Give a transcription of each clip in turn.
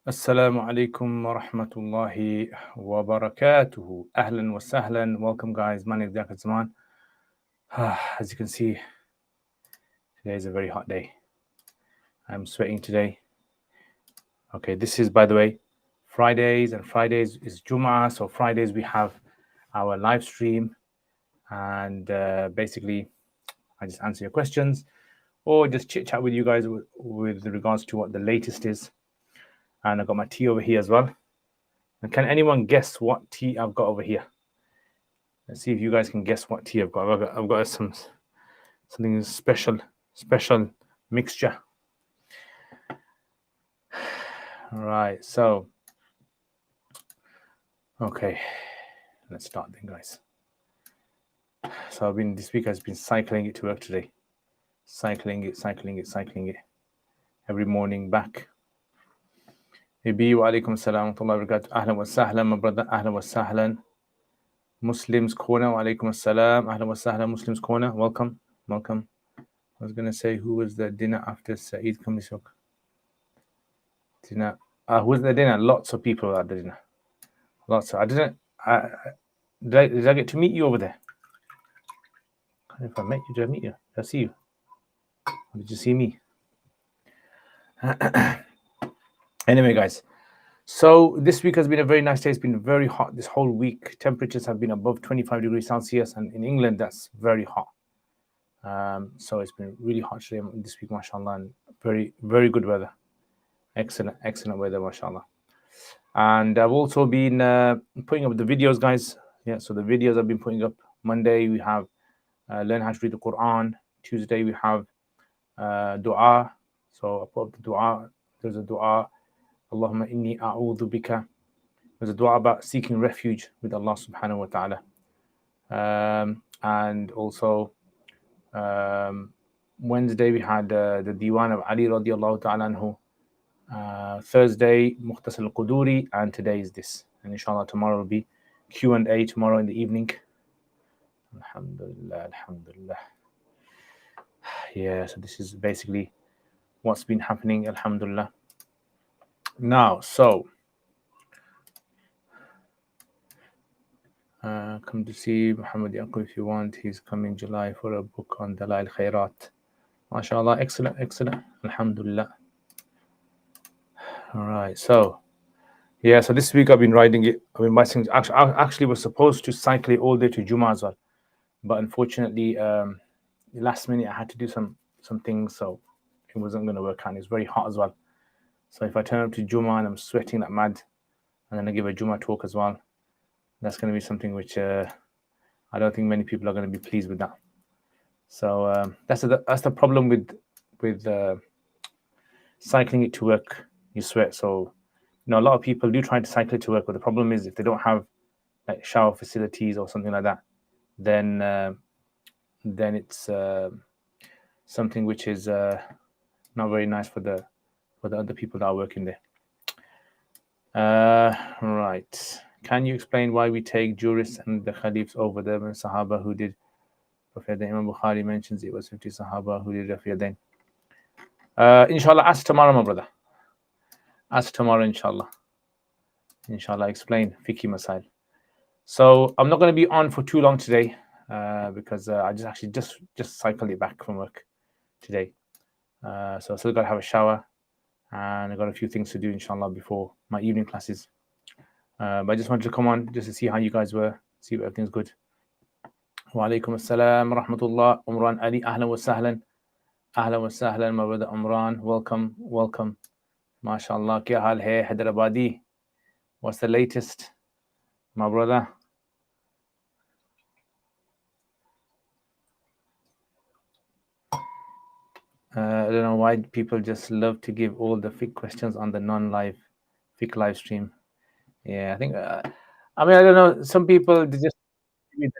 Assalamu alaikum wa rahmatullahi wa barakatuhu. Ahlan wa sahlan. Welcome, guys. My name is Yaqut Zaman. As you can see, today is a very hot day. I'm sweating today. Okay, this is, by the way, Fridays, and Fridays is Jum'ah. So Fridays we have our live stream, and basically I just answer your questions or just chit chat with you guys with regards to what the latest is. And I've got my tea over here as well. And can anyone guess what tea I've got over here? Let's see if you guys can guess what tea I've got. I've got something special mixture. All right, so okay, let's start then, guys. So this week has been cycling it to work today. Cycling it every morning back. Maybe wa alaikum salam wa rahmatullahi wa barakatuh. Ahlan wa sahlan, my brother. Ahlan wa sahlan. Muslims Corner, wa alaikum salam. Ahlan wa sahlan, Muslims Corner. Welcome. I was going to say, who was the dinner after Saeed Kamisok? Dinner. Who was the dinner? Lots of people were at the dinner. Lots of. Did I get to meet you over there? I don't know if I met you. Did I meet you? Did I see you? Or did you see me? Anyway, guys. So this week has been a very nice day. It's been very hot this whole week. Temperatures have been above 25 degrees Celsius, and in England that's very hot. So it's been really hot today this week, mashallah, and very, very good weather. Excellent weather, mashallah. And I've also been putting up the videos, guys. Yeah, so the videos I've been putting up. Monday we have learn how to read the Quran. Tuesday we have dua. So I put up the dua. There's a dua, Allahumma inni a'udhu bika. There's a dua about seeking refuge with Allah subhanahu wa ta'ala. And also Wednesday we had the Diwan of Ali radiallahu ta'ala anhu. Thursday Mukhtasar al-Quduri, and today is this. And inshallah tomorrow will be Q&A tomorrow in the evening. Alhamdulillah. Yeah, so this is basically what's been happening, alhamdulillah. Now, so come to see Muhammad Yaqub if you want. He's coming July for a book on Dalail Khairat. MashaAllah, excellent. Alhamdulillah. All right, so yeah, so this week I've been riding it. I actually was supposed to cycle it all day to Jummah as well, but unfortunately, last minute I had to do some things, so it wasn't going to work out. It's very hot as well. So if I turn up to Jummah and I'm sweating like mad, and then I give a Jummah talk as well, that's going to be something which I don't think many people are going to be pleased with that. So that's the problem with cycling it to work. You sweat. So a lot of people do try to cycle it to work, but the problem is if they don't have like shower facilities or something like that, then it's something which is not very nice for the other people that are working there. Right. Can you explain why we take jurists and the Khalifs over the Sahaba who did Rafi' Dain? Imam Bukhari mentions it was 50 Sahaba who did Rafi' Dain. Inshallah, ask tomorrow, my brother. Ask tomorrow, inshallah. Inshallah, explain Fiqh Masail. So I'm not going to be on for too long today because I just cycled it back from work today. So I still got to have a shower, and I got a few things to do, inshallah, before my evening classes. But I just wanted to come on just to see how you guys were, see if everything's good. Wa alaikum assalam wa rahmatullah. Umran Ali, ahlan wa sahlan. Ahlan wa sahlan, my brother Umran. Welcome. MashaAllah, kya hal hai Hyderabadi? What's the latest, my brother? I don't know why people just love to give all the fiqh questions on the non-live fiqh live stream. Yeah, I think, I don't know, some people, they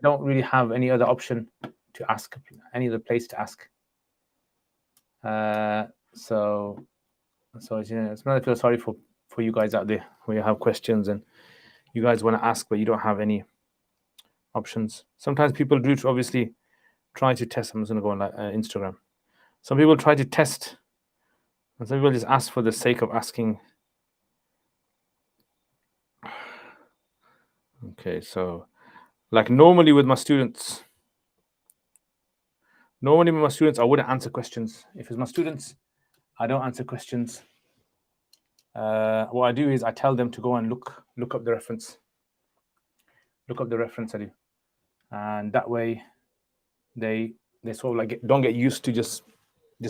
don't really have any other option to ask, any other place to ask. So it's not, I feel sorry for you guys out there where you have questions and you guys want to ask, but you don't have any options. Sometimes people do obviously try to test. I'm just going to go on Instagram. Some people try to test, and some people just ask for the sake of asking. Okay, so like normally with my students, I wouldn't answer questions. If it's my students, I don't answer questions. What I do is I tell them to go and look up the reference. Look up the reference, I do. And that way they sort of like don't get used to just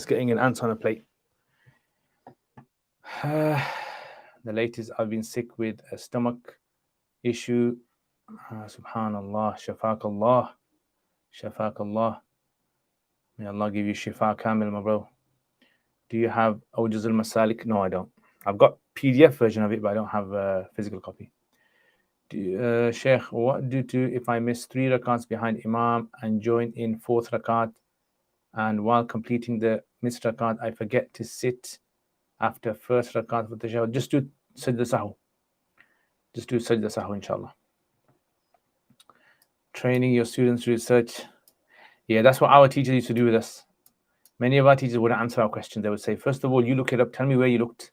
getting an answer on a plate. The latest, I've been sick with a stomach issue. Subhanallah, Shafaqallah, Shafaqallah. May Allah give you shifa kamil, my bro. Do you have Awjuz al-Masalik? No, I don't. I've got PDF version of it, but I don't have a physical copy. Sheikh, what do if I miss 3 rakats behind Imam and join in 4th rakat, and while completing the missed rakat, I forget to sit after first rakat for tashahhud? Just do sajda sahu. Just do sajda sahu, inshallah. Training your students to research. Yeah, that's what our teachers used to do with us. Many of our teachers wouldn't answer our questions. They would say, first of all, you look it up. Tell me where you looked.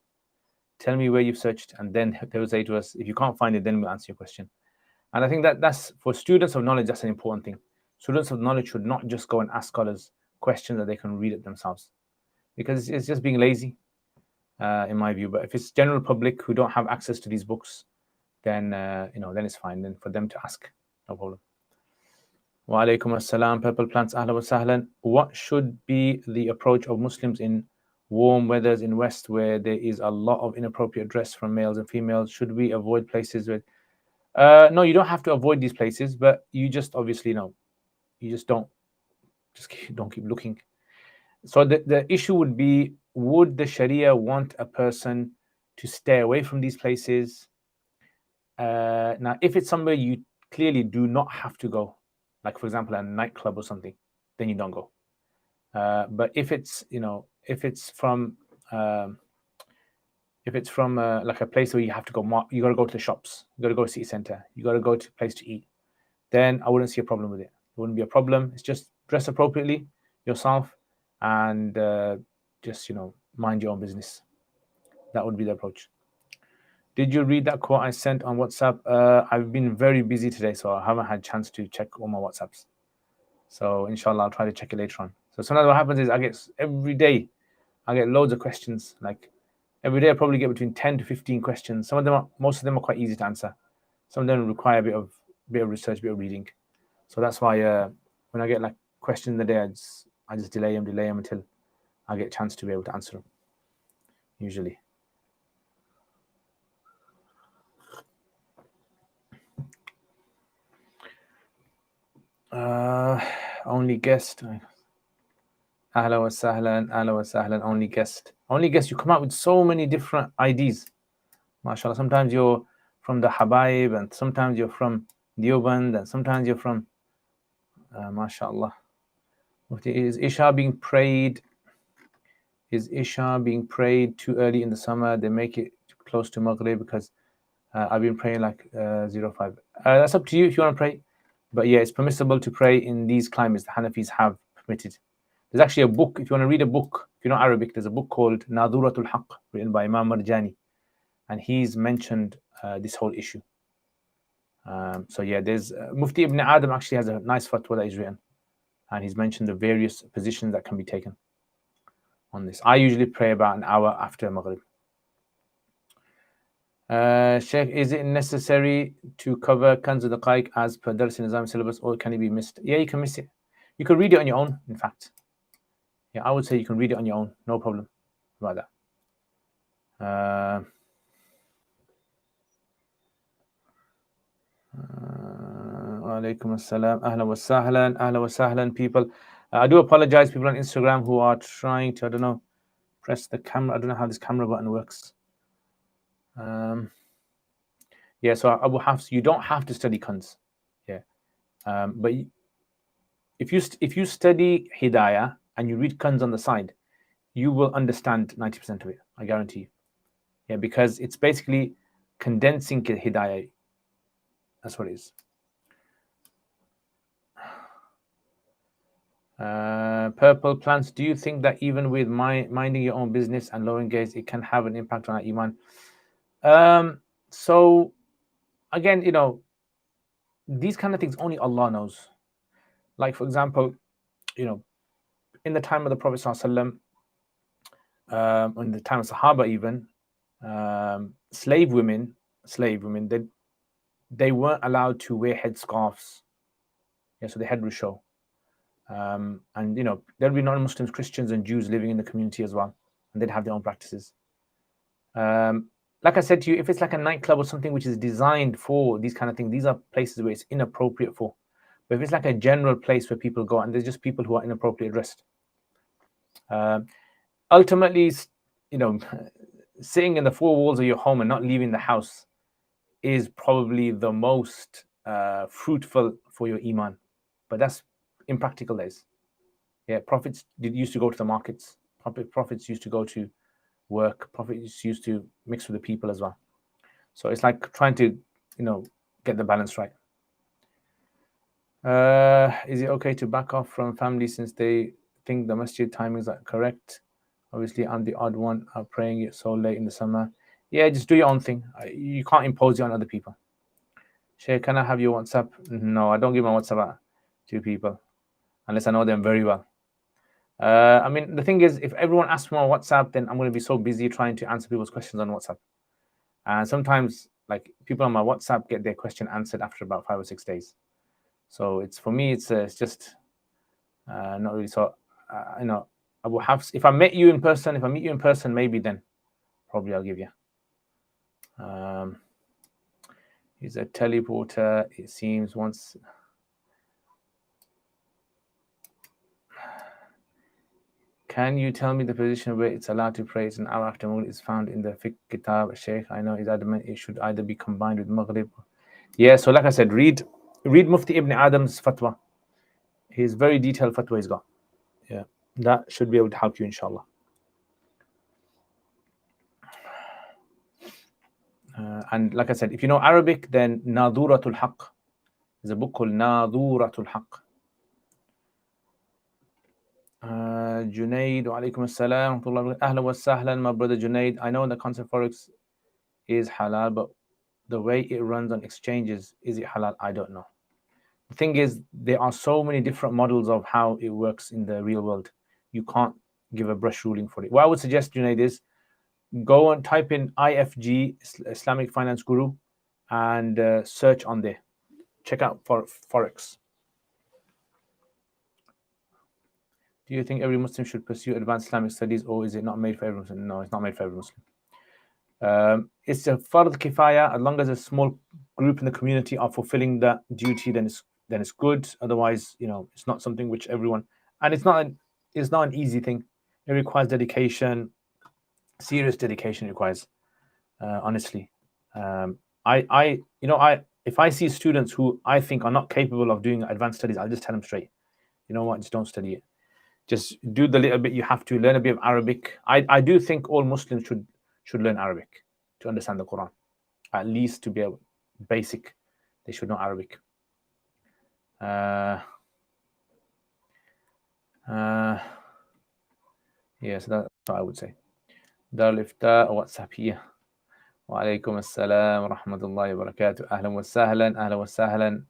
Tell me where you've searched. And then they would say to us, if you can't find it, then we'll answer your question. And I think that's for students of knowledge, that's an important thing. Students of knowledge should not just go and ask scholars questions that they can read it themselves, because it's just being lazy, in my view. But if it's general public who don't have access to these books, then then it's fine. Then for them to ask, no problem. Wa alaikum assalam, Purple Plants, ahlan wa sahlan. What should be the approach of Muslims in warm weathers in West where there is a lot of inappropriate dress from males and females? Should we avoid places with... No, you don't have to avoid these places, but you just obviously you just don't keep looking. So the issue would be, would the Sharia want a person to stay away from these places? Now, if it's somewhere you clearly do not have to go, like for example a nightclub or something, then you don't go. But if it's from like a place where you have to go, you got to go to the shops, you got to go to city center, you got to go to a place to eat, then I wouldn't see a problem with it. It wouldn't be a problem. It's just dress appropriately yourself and just mind your own business. That would be the approach. Did you read that quote I sent on WhatsApp? I've been very busy today, so I haven't had a chance to check all my WhatsApps. So inshallah, I'll try to check it later on. So sometimes what happens is every day I get loads of questions. Like every day I probably get between 10 to 15 questions. Most of them are quite easy to answer. Some of them require a bit of research, a bit of reading. So that's why when I get like questions in the day, I just delay them until I get a chance to be able to answer them, usually. Only guest. Ahla wa sahlan, only guest. Only guest, you come out with so many different IDs. MashaAllah. Sometimes you're from the Habaib, and sometimes you're from Deoband, and sometimes you're from MashaAllah. Is Isha being prayed? Is Isha being prayed too early in the summer? They make it close to Maghrib, because I've been praying like 05. That's up to you if you want to pray. But yeah, it's permissible to pray in these climates. The Hanafis have permitted. There's actually a book, if you want to read a book, if you know Arabic, there's a book called Naduratul Haqq, written by Imam Marjani. And he's mentioned this whole issue. So yeah, there's Mufti Ibn Adam actually has a nice fatwa that he's written. And he's mentioned the various positions that can be taken on this. I usually pray about an hour after Maghrib. Sheikh, is it necessary to cover Kanz al-Daqaiq as per Dars Nizam syllabus, or can it be missed? Yeah, you can miss it. You can read it on your own, in fact. Yeah, I would say you can read it on your own. No problem about that. Alaikum assalam. Ahlan wa sahlan. Ahlan wa sahlan, people. I do apologize, people on Instagram who are trying to, I don't know, press the camera. I don't know how this camera button works. Yeah, so Abu Hafs, you don't have to study Kanz. Yeah. But if you study Hidayah and you read Kanz on the side, you will understand 90% of it, I guarantee you. Yeah, because it's basically condensing Hidayah. That's what it is. Purple Plants, do you think that even with minding your own business and lowering gaze, it can have an impact on our Iman? So again, these kind of things only Allah knows. Like, for example, in the time of the Prophet ﷺ, in the time of Sahaba even, slave women, they weren't allowed to wear headscarves. Yeah, so they had rusho. And there'll be non-Muslims, Christians, and Jews living in the community as well, and they'd have their own practices. Like I said to you, if it's like a nightclub or something which is designed for these kind of things, these are places where it's inappropriate for. But if it's like a general place where people go and there's just people who are inappropriately dressed, ultimately, sitting in the four walls of your home and not leaving the house is probably the most fruitful for your iman. But that's in practical days. Yeah, prophets used to go to the markets. Prophets used to go to work. Prophets used to mix with the people as well. So it's like trying to, get the balance right. Is it okay to back off from family since they think the masjid timings are correct? Obviously, I'm the odd one praying it so late in the summer. Yeah, just do your own thing. You can't impose it on other people. Shaykh, can I have your WhatsApp? No, I don't give my WhatsApp out to people unless I know them very well. I mean, the thing is, if everyone asks for my WhatsApp, then I'm going to be so busy trying to answer people's questions on WhatsApp. And sometimes, like, people on my WhatsApp get their question answered after about 5 or 6 days. So it's, for me, it's just not really. So, I will have, if I meet you in person, maybe then probably I'll give you. He's a teleporter, it seems, once. Can you tell me the position where it's allowed to pray an hour after Maghrib is found in the fiqh kitab? Sheikh, I know he's adamant it should either be combined with Maghrib. Yeah, so like I said, read Mufti Ibn Adam's fatwa. His very detailed fatwa he's got. Yeah, that should be able to help you, inshallah. And like I said, if you know Arabic, then Naduratul Haqq. There's a book called Naduratul Haqq. Junaid, wa alaikum assalam. Ahlan wa sahlan, my brother Junaid. I know the concept forex is halal, but the way it runs on exchanges, is it halal? I don't know. The thing is, there are so many different models of how it works in the real world. You can't give a brush ruling for it. What I would suggest, Junaid, is go and type in IFG, Islamic Finance Guru, and search on there. Check out for forex. Do you think every Muslim should pursue advanced Islamic studies, or is it not made for every Muslim? No, it's not made for every Muslim. It's a fard kifaya. As long as a small group in the community are fulfilling that duty, then it's good. Otherwise, it's not something which everyone. And it's not an easy thing. It requires dedication, serious dedication. It requires, honestly. If I see students who I think are not capable of doing advanced studies, I'll just tell them straight. You know what? Just don't study it. Just do the little bit you have to. Learn a bit of Arabic. I do think all Muslims should learn Arabic to understand the Quran, at least to be able basic. They should know Arabic. Yes, that's what I would say. Darul Ifta WhatsApp here. Wa alaikum assalam wa rahmatullahi wa barakatuh. Ahlan wa sahlan. Ahlan wa sahlan.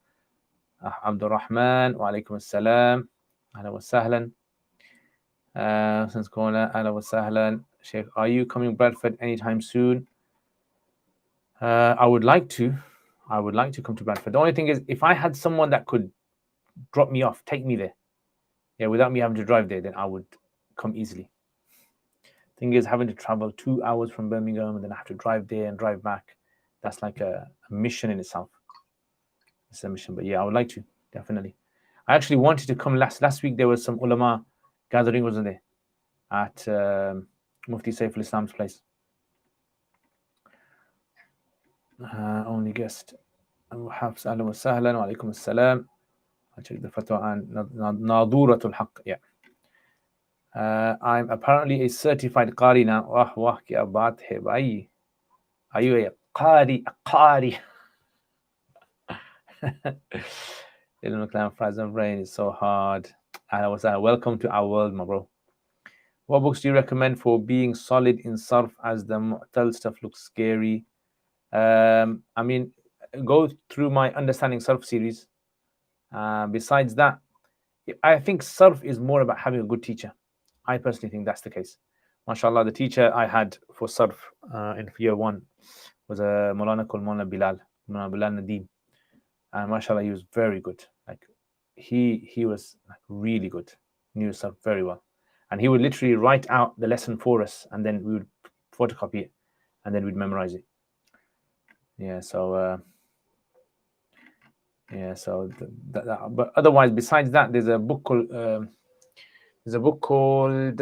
Abdul Rahman. Wa alaikum assalam. Ahlan wa sahlan. Since corner, ahlan wa sahlan. Sheikh, are you coming Bradford anytime soon? I would like to. I would like to come to Bradford. The only thing is, if I had someone that could drop me off, take me there, without me having to drive there, then I would come easily. Thing is, having to travel 2 hours from Birmingham and then I have to drive there and drive back, that's like a mission in itself. It's a mission, but yeah, I would like to, definitely. I actually wanted to come last week. There was some ulama gathering, wasn't there, at Mufti Saiful Islam's place. Only guest. Hafs, ahlan wa sahlan, wa alaikum assalam. I'll check the fatwa and Naduratul Haqq. Yeah. I'm apparently a certified Qari now. Wah, kya baat hai bhai. Are you a Qari? A Qari. Ilm Kalam, fries and brain is so hard. Welcome to our world, my bro. What books do you recommend for being solid in Sarf, as the Mu'tal stuff looks scary? I mean, go through my Understanding Sarf series. Besides that, I think Sarf is more about having a good teacher. I personally think that's the case. MashaAllah, the teacher I had for Sarf in year 1 was a Maulana called Maulana Bilal Nadeem. And MashaAllah, he was very good. Like he was like really good, knew Sarf very well. And he would literally write out the lesson for us, and then we would photocopy it, and then we'd memorize it. Yeah, so but otherwise, besides that, there's a book called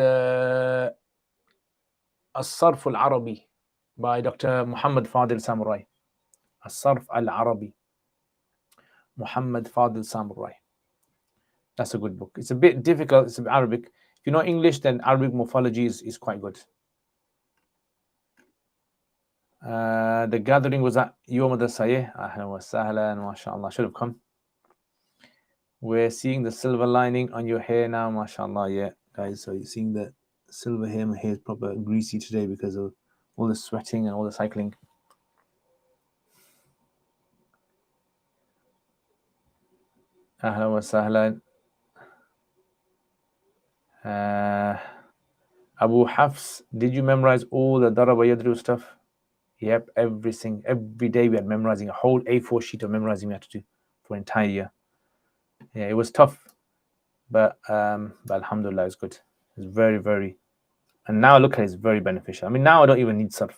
As-Sarf al-Arabi by Dr. Muhammad Fadil Samurai. As-Sarf al-Arabi, Muhammad Fadil Samurai. That's a good book. It's a bit difficult. It's Arabic. If you know English, then Arabic morphology is quite good. The gathering was at Yom al-Sayeh. Ahlan wa sahlan, mashallah. Should have come. We're seeing the silver lining on your hair now, mashallah. Yeah, guys. So you're seeing the silver hair. My hair is proper greasy today because of all the sweating and all the cycling. Ahlan wa sahlan. Abu Hafs, did you memorize all the Daraba Yadru stuff? Yep, every day we had memorizing a whole A4 sheet of memorizing we had to do for an entire year. Yeah, it was tough, but alhamdulillah, it's good. It's very, very, and now look at it, it's very beneficial. I mean, now I don't even need Sarf,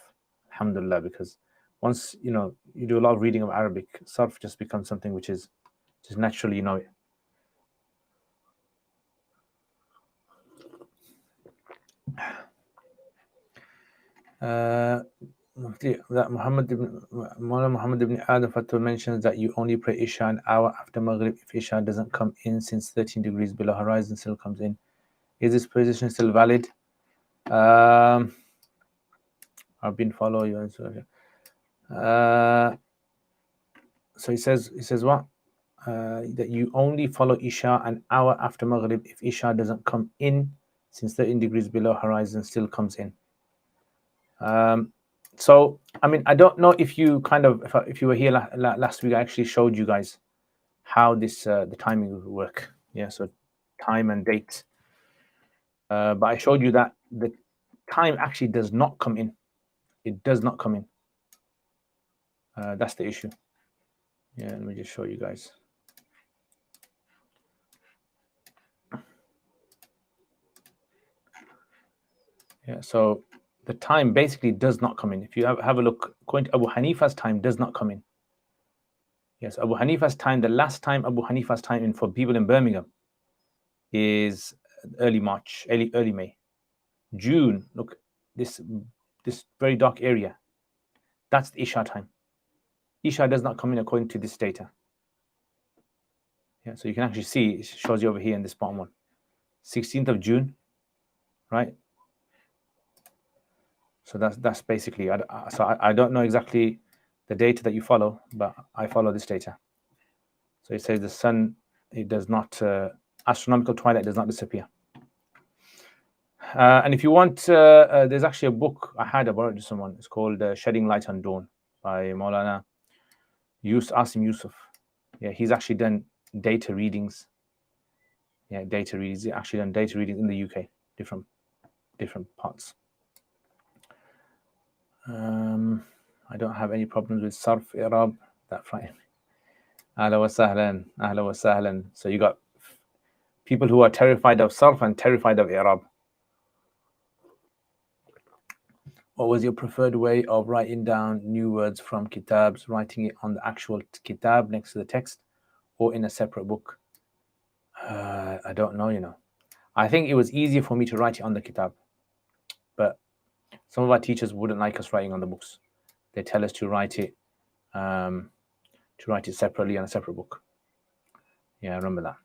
alhamdulillah, because once you do a lot of reading of Arabic, Sarf just becomes something which is just naturally, you know it. That Muhammad ibn Adam Fatwa mentions that you only pray Isha an hour after Maghrib if Isha doesn't come in, since 13 degrees below horizon still comes in. Is this position still valid? I've been following you. So he says what? That you only follow Isha an hour after Maghrib if Isha doesn't come in, since 13 degrees below horizon still comes in. So, I mean, I don't know if you if you were here last week, I actually showed you guys how this the timing would work. Yeah, so time and date. But I showed you that the time actually does not come in. It does not come in. That's the issue. Yeah, let me just show you guys. Yeah, so the time basically does not come in. If you have a look, according to Abu Hanifa's time does not come in. Yes, Abu Hanifa's time, the last time Abu Hanifa's time in for people in Birmingham is early March, early May. June, look, this very dark area, that's the Isha time. Isha does not come in according to this data. Yeah, so you can actually see, it shows you over here in this bottom one. 16th of June, right? So that's basically, I don't know exactly the data that you follow, but I follow this data. So it says the sun, it does not, astronomical twilight does not disappear. And if you want, there's actually a book I had borrowed to someone. It's called Shedding Light on Dawn by Maulana Asim Yusuf. Yeah, he's actually done data readings. Yeah, data readings. He's actually done data readings in the UK, different parts. I don't have any problems with Sarf, I'rab. That fine. Ahla wa sahlan, ahla wa sahlan. So you got people who are terrified of Sarf and terrified of I'rab. What was your preferred way of writing down new words from kitabs, writing it on the actual kitab next to the text, or in a separate book? I don't know, I think it was easier for me to write it on the kitab, but some of our teachers wouldn't like us writing on the books. They tell us to write it separately on a separate book. Yeah, I remember that.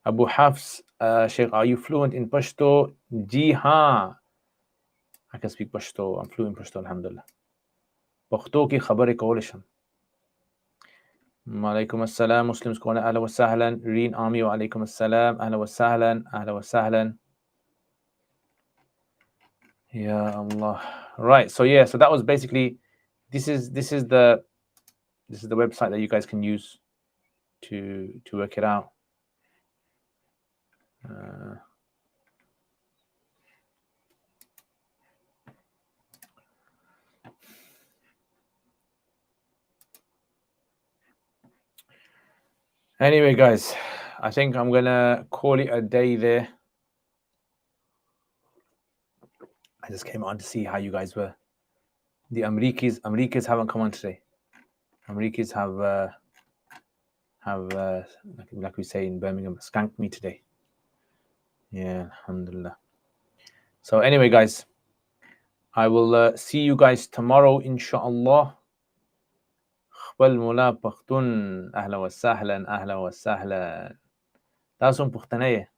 Abu Hafs, Sheikh, are you fluent in Pashto? Ji haan. I can speak Pashto. I'm fluent in Pashto, alhamdulillah. Pashto ki khabar qawlisham. Walaikum assalam. Muslims kona ahla wa sahlan. Reen Army wa alaikum assalam. Ahla wa sahlan. Ahla wa sahlan. Ya Allah. Right. So yeah. So that was basically. This is the this is the website that you guys can use to work it out. Anyway, guys, I think I'm gonna call it a day there. I just came on to see how you guys were. The Amrikis haven't come on today. Amrikis have like we say in Birmingham, skanked me today. Yeah, alhamdulillah. So anyway, guys, I will see you guys tomorrow, inshallah. والملا پختون اهلا وسهلا اهلا وسهلا تاسو پختنه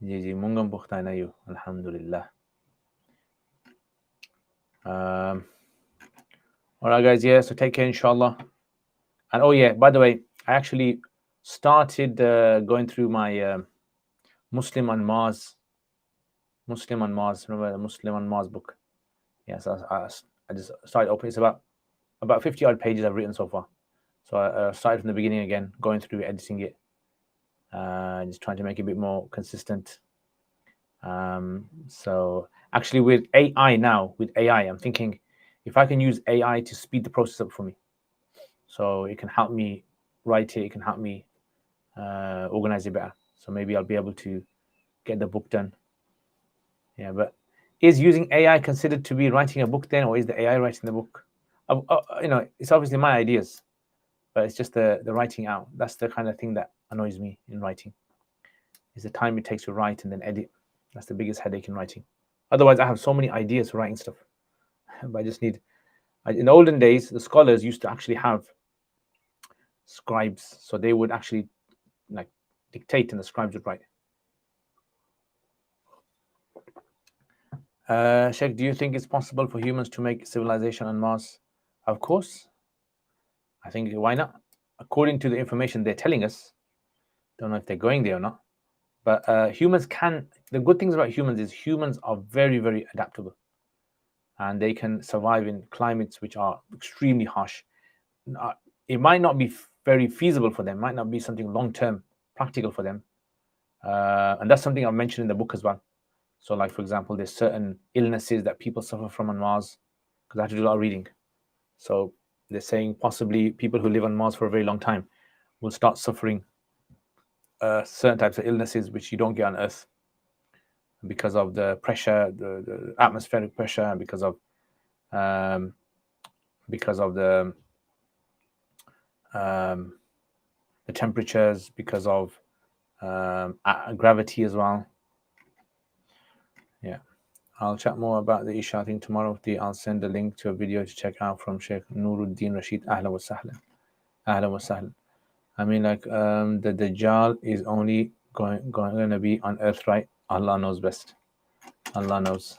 جی مونږ هم پښتانه یو الحمدلله. All right, guys. Yeah, so take care, inshallah. And oh yeah, by the way, I actually started going through my Muslim on Mars. Remember the Muslim on Mars book? Yes, I just started opening. It's about 50 odd pages I've written so far. So I started from the beginning again, going through editing it, just trying to make it a bit more consistent. So actually with AI now, I'm thinking if I can use AI to speed the process up for me, so it can help me write it, it can help me organize it better. So maybe I'll be able to get the book done. Yeah, but is using AI considered to be writing a book then, or is the AI writing the book? It's obviously my ideas, but it's just the writing out. That's the kind of thing that annoys me in writing, is the time it takes to write and then edit. That's the biggest headache in writing. Otherwise, I have so many ideas for writing stuff, but I just need. In the olden days, the scholars used to actually have scribes, so they would actually like dictate, and the scribes would write. Sheikh, do you think it's possible for humans to make civilization on Mars? Of course. I think, why not? According to the information they're telling us, don't know if they're going there or not, but humans can. The good things about humans is humans are very, very adaptable, and they can survive in climates which are extremely harsh. It might not be very feasible for them, might not be something long-term practical for them, and that's something I've mentioned in the book as well. So like, for example, there's certain illnesses that people suffer from on Mars, because I had to do a lot of reading. So they're saying possibly people who live on Mars for a very long time will start suffering certain types of illnesses which you don't get on Earth, because of the pressure, the atmospheric pressure, and because of the temperatures, because of gravity as well. Yeah, I'll chat more about the Isha thing tomorrow. I'll send a link to a video to check out from Sheikh Nuruddin Rashid. Ahlan wa sahlan. Ahlan wa sahlan. I mean, like, the Dajjal is only going to be on Earth, right? Allah knows best. Allah knows.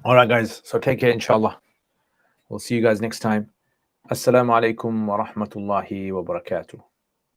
All right, guys. So take care, inshallah. We'll see you guys next time. Assalamu alaikum wa rahmatullahi wa barakatuh.